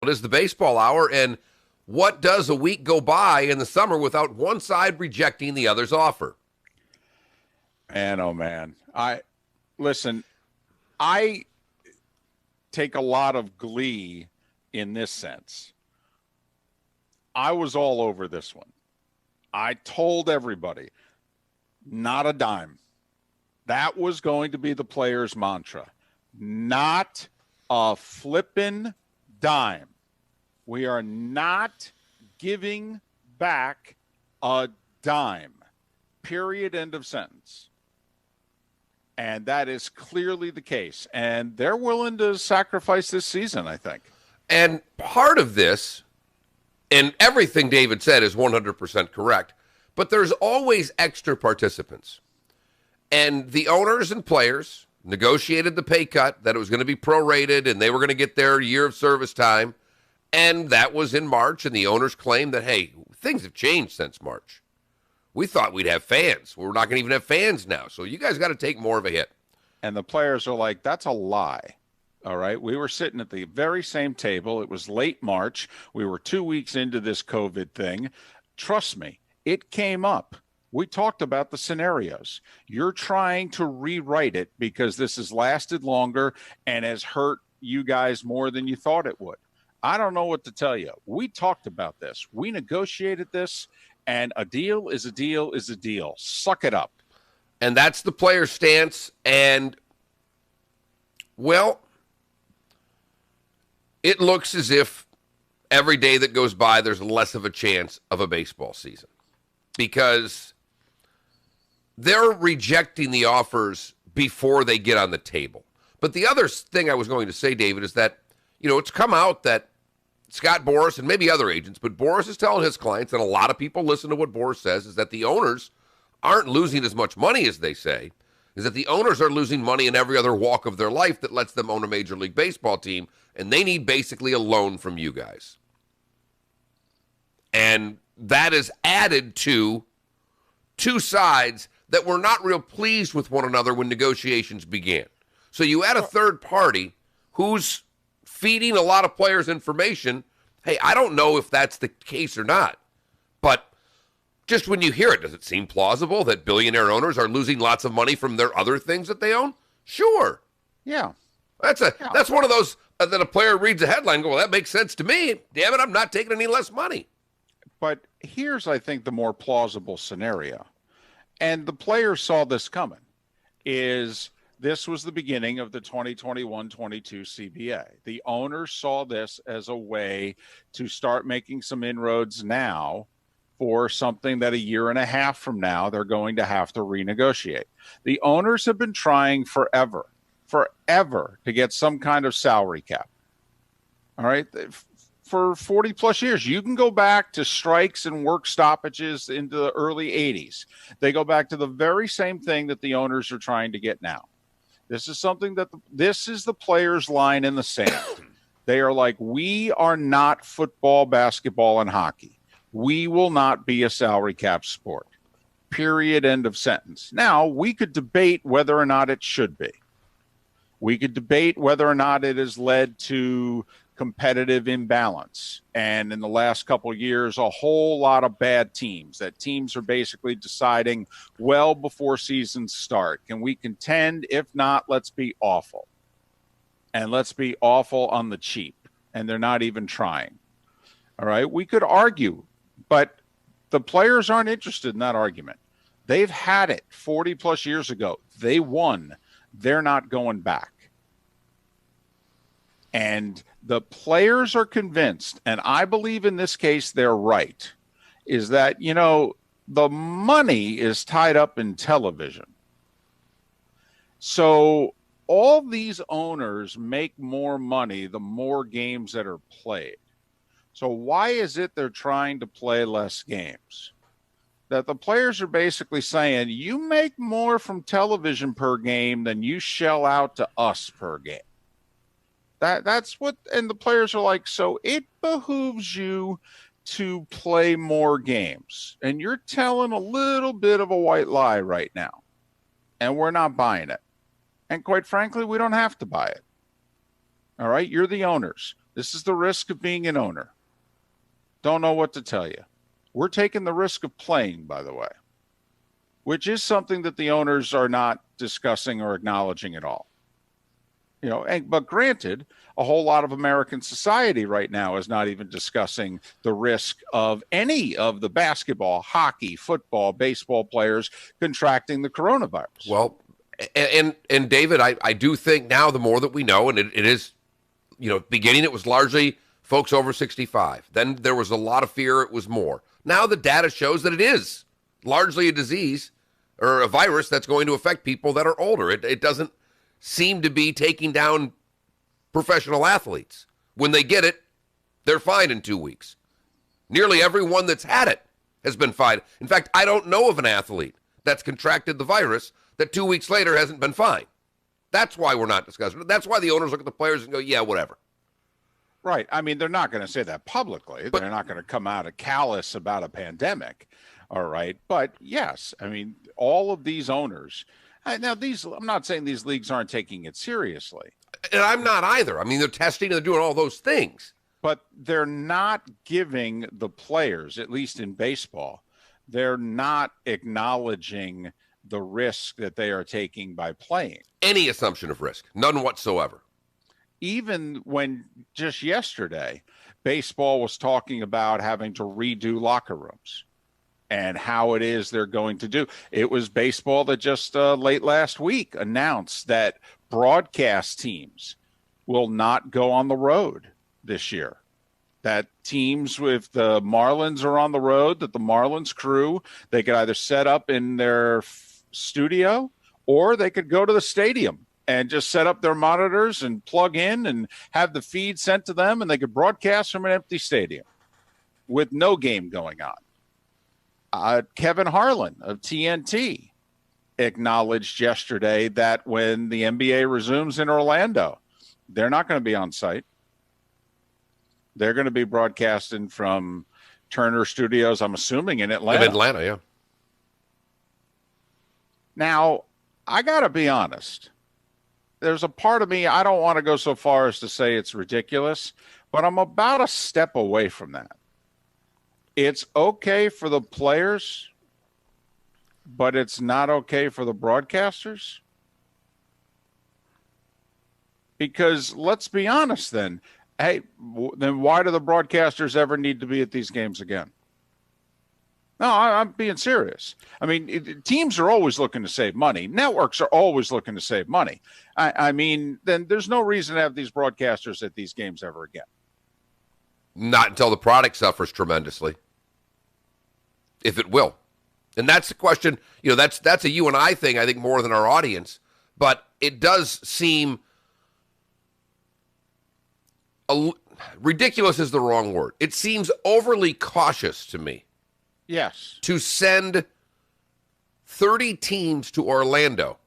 what is the baseball hour, and what does a week go by in the summer without one side rejecting the other's offer? Man, oh man. I take a lot of glee in this sense. I was all over this one. I told everybody, not a dime. That was going to be the players' mantra. Not a flippin' dime. We are not giving back a dime. Period. End of sentence. And that is clearly the case. And they're willing to sacrifice this season, I think. And part of this, and everything David said is 100% correct, but there's always extra participants. And the owners and players negotiated the pay cut, that it was going to be prorated and they were going to get their year of service time. And that was in March. And the owners claimed that, hey, things have changed since March. We thought we'd have fans. We're not going to even have fans now. So you guys got to take more of a hit. And the players are like, that's a lie. All right. We were sitting at the very same table. It was late March. We were 2 weeks into this COVID thing. Trust me, it came up. We talked about the scenarios. You're trying to rewrite it because this has lasted longer and has hurt you guys more than you thought it would. I don't know what to tell you. We talked about this. We negotiated this. And a deal is a deal is a deal. Suck it up. And that's the player's stance. And, well, it looks as if every day that goes by, there's less of a chance of a baseball season. Because they're rejecting the offers before they get on the table. But the other thing I was going to say, David, is that, it's come out that Scott Boras and maybe other agents, but Boras is telling his clients, and a lot of people listen to what Boras says, is that the owners aren't losing as much money as they say, is that the owners are losing money in every other walk of their life that lets them own a Major League Baseball team, and they need basically a loan from you guys. And that is added to two sides that were not real pleased with one another when negotiations began. So you add a third party who's feeding a lot of players information. Hey, I don't know if that's the case or not, but just when you hear it, does it seem plausible that billionaire owners are losing lots of money from their other things that they own? Sure. Yeah. That's one of those that a player reads a headline and go, well, that makes sense to me. Damn it, I'm not taking any less money. But here's, I think, the more plausible scenario. And the players saw this coming, is this was the beginning of the 2021-22 CBA. The owners saw this as a way to start making some inroads now for something that a year and a half from now they're going to have to renegotiate. The owners have been trying forever to get some kind of salary cap. All right? For 40 plus years. You can go back to strikes and work stoppages into the early 80s. They go back to the very same thing that the owners are trying to get now. This is something that this is the players' line in the sand. They are like, we are not football, basketball, and hockey. We will not be a salary cap sport. Period. End of sentence. Now, we could debate whether or not it should be. We could debate whether or not it has led to competitive imbalance. And in the last couple of years, a whole lot of bad teams, that teams are basically deciding well before seasons start. Can we contend? If not, let's be awful. And let's be awful on the cheap. And they're not even trying. All right. We could argue, but the players aren't interested in that argument. They've had it 40 plus years ago. They won. They're not going back. And the players are convinced, and I believe in this case they're right, is that, the money is tied up in television. So all these owners make more money the more games that are played. So why is it they're trying to play less games? That the players are basically saying, you make more from television per game than you shell out to us per game. That's what, and the players are like, so it behooves you to play more games. And you're telling a little bit of a white lie right now. And we're not buying it. And quite frankly, we don't have to buy it. All right? You're the owners. This is the risk of being an owner. Don't know what to tell you. We're taking the risk of playing, by the way, which is something that the owners are not discussing or acknowledging at all. But granted, a whole lot of American society right now is not even discussing the risk of any of the basketball, hockey, football, baseball players contracting the coronavirus. Well, and David, I do think now the more that we know, and it is, beginning it was largely folks over 65. Then there was a lot of fear it was more. Now the data shows that it is largely a disease or a virus that's going to affect people that are older. It doesn't seem to be taking down professional athletes. When they get it, they're fine in 2 weeks. Nearly everyone that's had it has been fine. In fact, I don't know of an athlete that's contracted the virus that 2 weeks later hasn't been fine. That's why we're not discussing it. That's why the owners look at the players and go, yeah, whatever. Right. I mean, they're not going to say that publicly. They're not going to come out of callous about a pandemic. All right. But yes, I mean, all of these owners. Now, I'm not saying these leagues aren't taking it seriously. And I'm not either. I mean, they're testing and they're doing all those things. But they're not giving the players, at least in baseball, they're not acknowledging the risk that they are taking by playing. Any assumption of risk, none whatsoever. Even when just yesterday, baseball was talking about having to redo locker rooms and how it is they're going to do. It was baseball that just late last week announced that broadcast teams will not go on the road this year. That teams, if the Marlins are on the road, that the Marlins crew, they could either set up in their studio or they could go to the stadium and just set up their monitors and plug in and have the feed sent to them, and they could broadcast from an empty stadium with no game going on. Kevin Harlan of TNT acknowledged yesterday that when the NBA resumes in Orlando, they're not going to be on site. They're going to be broadcasting from Turner Studios, I'm assuming, in Atlanta. In Atlanta, yeah. Now, I got to be honest. There's a part of me, I don't want to go so far as to say it's ridiculous, but I'm about a step away from that. It's okay for the players, but it's not okay for the broadcasters. Because let's be honest then. Hey, then why do the broadcasters ever need to be at these games again? No, I'm being serious. I mean, teams are always looking to save money. Networks are always looking to save money. I mean, then there's no reason to have these broadcasters at these games ever again. Not until the product suffers tremendously. If it will. And that's the question. That's a you and I thing, I think, more than our audience. But it does seem ridiculous is the wrong word. It seems overly cautious to me. Yes. To send 30 teams to Orlando,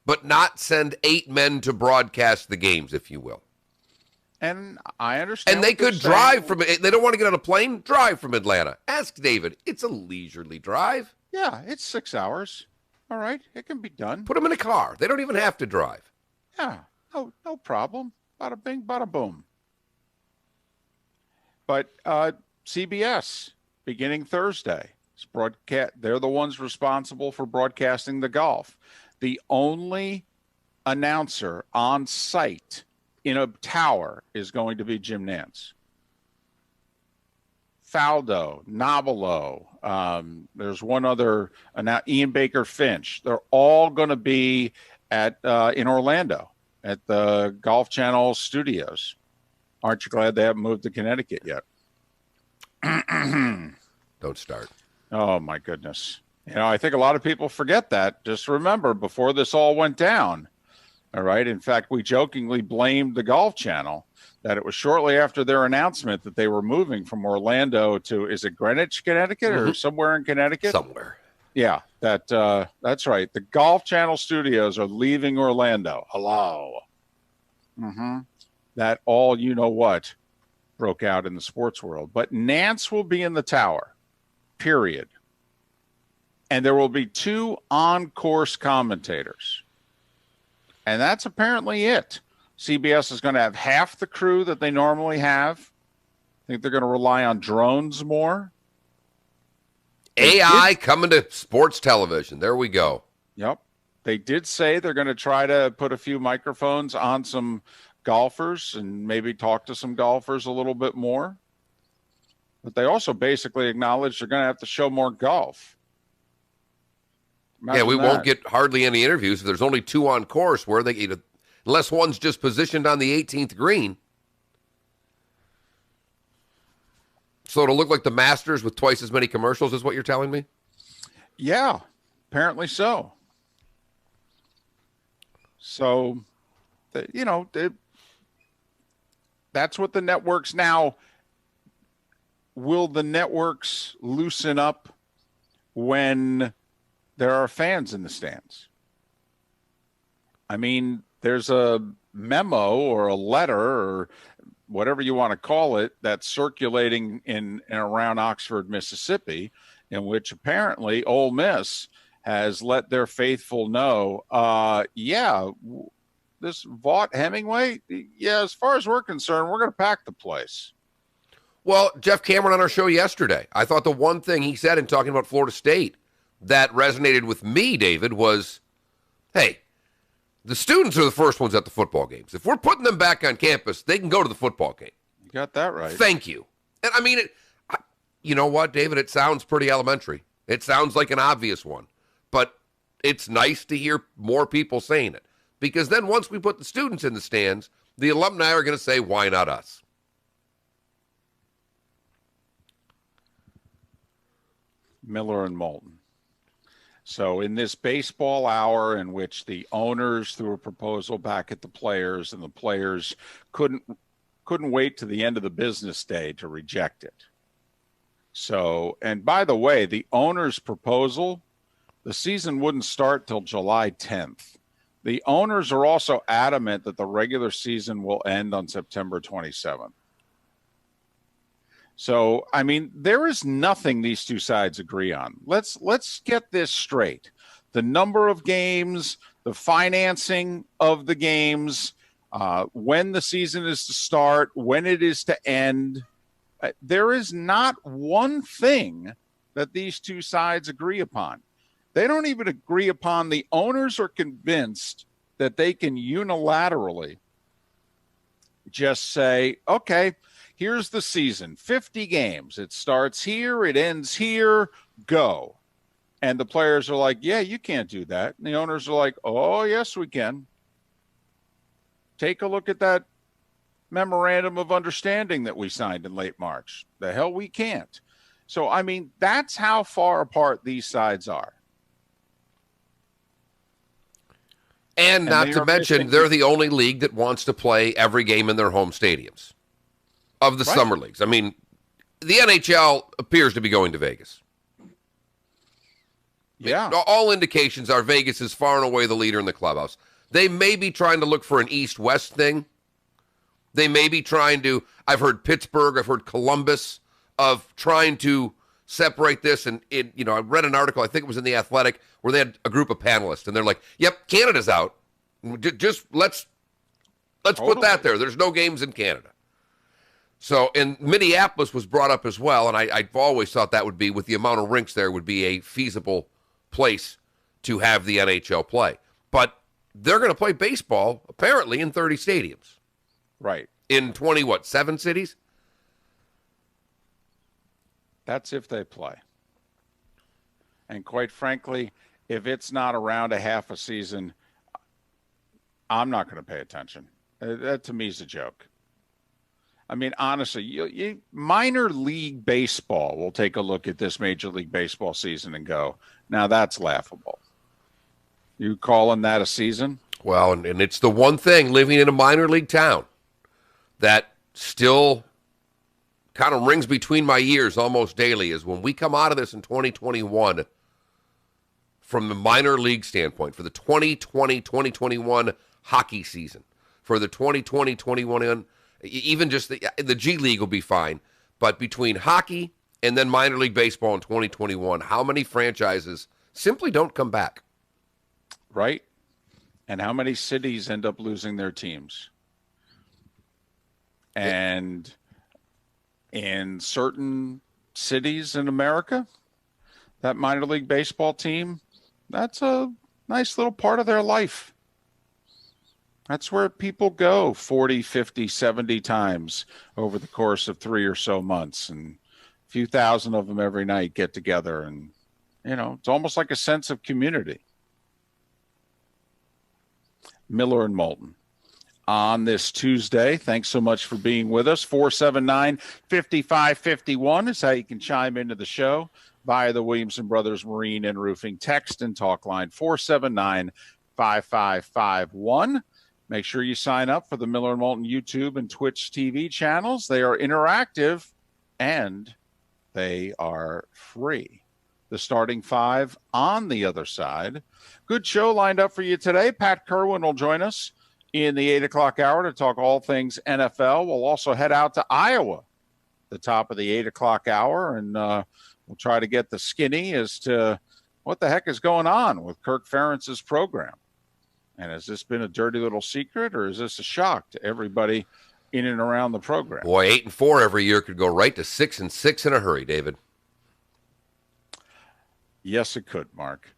but not send 8 men to broadcast the games, if you will. And I understand. And they could drive from it. They don't want to get on a plane, drive from Atlanta. Ask David. It's a leisurely drive. Yeah, it's 6 hours. All right. It can be done. Put them in a car. They don't even have to drive. Yeah. No problem. Bada bing, bada boom. But CBS, beginning Thursday, they're the ones responsible for broadcasting the golf. The only announcer on site in a tower is going to be Jim Nantz. Faldo, Nobilo, there's one other, Ian Baker Finch. They're all going to be in Orlando at the Golf Channel studios. Aren't you glad they haven't moved to Connecticut yet? Don't start. Oh, my goodness. I think a lot of people forget that. Just remember, before this all went down, all right, in fact, we jokingly blamed the Golf Channel that it was shortly after their announcement that they were moving from Orlando to, is it Greenwich, Connecticut, or somewhere in Connecticut? Somewhere. Yeah, that's right. The Golf Channel studios are leaving Orlando. Hello. That all you-know-what broke out in the sports world. But Nantz will be in the tower, period. And there will be 2 on-course commentators. And that's apparently it. CBS is going to have half the crew that they normally have. I think they're going to rely on drones more. AI coming to sports television. There we go. Yep. They did say they're going to try to put a few microphones on some golfers and maybe talk to some golfers a little bit more. But they also basically acknowledged they're going to have to show more golf. Imagine we that. won't get hardly any interviews if there's only 2 on course, where they get, unless one's just positioned on the 18th green. So it'll look like the Masters with twice as many commercials, is what you're telling me? Yeah, apparently so. So, that's what the networks now. Will the networks loosen up when there are fans in the stands? I mean, there's a memo or a letter or whatever you want to call it that's circulating in and around Oxford, Mississippi, in which apparently Ole Miss has let their faithful know, this Vaught Hemingway, as far as we're concerned, we're going to pack the place. Well, Jeff Cameron on our show yesterday, I thought the one thing he said in talking about Florida State that resonated with me, David, was, hey, the students are the first ones at the football games. If we're putting them back on campus, they can go to the football game. You got that right. Thank you. And I mean, you know what, David? It sounds pretty elementary. It sounds like an obvious one. But it's nice to hear more people saying it. Because then once we put the students in the stands, the alumni are going to say, why not us? Miller and Moulton. So in this baseball hour in which the owners threw a proposal back at the players and the players couldn't wait to the end of the business day to reject it. So, and by the way, the owners' proposal, the season wouldn't start till July 10th. The owners are also adamant that the regular season will end on September 27th. So, I mean, there is nothing these two sides agree on. Let's get this straight. The number of games, the financing of the games, when the season is to start, when it is to end. There is not one thing that these two sides agree upon. They don't even agree upon, the owners are convinced that they can unilaterally just say, okay, here's the season, 50 games. It starts here, it ends here, go. And the players are like, yeah, you can't do that. And the owners are like, oh, yes, we can. Take a look at that memorandum of understanding that we signed in late March. The hell we can't. So, I mean, that's how far apart these sides are. And not to mention, they're the only league that wants to play every game in their home stadiums of the summer leagues. I mean, the NHL appears to be going to Vegas. Yeah. All indications are Vegas is far and away the leader in the clubhouse. They may be trying to look for an East-West thing. They may be trying to, I've heard Pittsburgh, I've heard Columbus, of trying to separate this. And, I read an article, I think it was in The Athletic, where they had a group of panelists, and they're like, yep, Canada's out. Just let's put that there. There's no games in Canada. So, and Minneapolis was brought up as well, and I've always thought that would be, with the amount of rinks there, would be a feasible place to have the NHL play. But they're going to play baseball, apparently, in 30 stadiums. Right. In 7 cities? That's if they play. And quite frankly, if it's not around a half a season, I'm not going to pay attention. That to me is a joke. I mean, honestly, minor league baseball will take a look at this Major League Baseball season and go, now that's laughable. You calling that a season? Well, and it's the one thing living in a minor league town that still kind of rings between my ears almost daily is when we come out of this in 2021, from the minor league standpoint, for the 2020-2021 hockey season, for the 2020-21, even just the G League will be fine. But between hockey and then minor league baseball in 2021, how many franchises simply don't come back? Right. And how many cities end up losing their teams? And in certain cities in America, that minor league baseball team, that's a nice little part of their life. That's where people go 40, 50, 70 times over the course of 3 or so months. And a few thousand of them every night get together. And, it's almost like a sense of community. Miller and Moulton on this Tuesday. Thanks so much for being with us. 479-5551 is how you can chime into the show via the Williamson Brothers Marine and Roofing text and talk line 479-5551. Make sure you sign up for the Miller and Moulton YouTube and Twitch TV channels. They are interactive and they are free. The starting five on the other side. Good show lined up for you today. Pat Kerwin will join us in the 8 o'clock hour to talk all things NFL. We'll also head out to Iowa, the top of the 8 o'clock hour, and we'll try to get the skinny as to what the heck is going on with Kirk Ferentz's program. And has this been a dirty little secret, or is this a shock to everybody in and around the program? Boy, 8-4 every year could go right to 6-6 in a hurry, David. Yes, it could, Mark.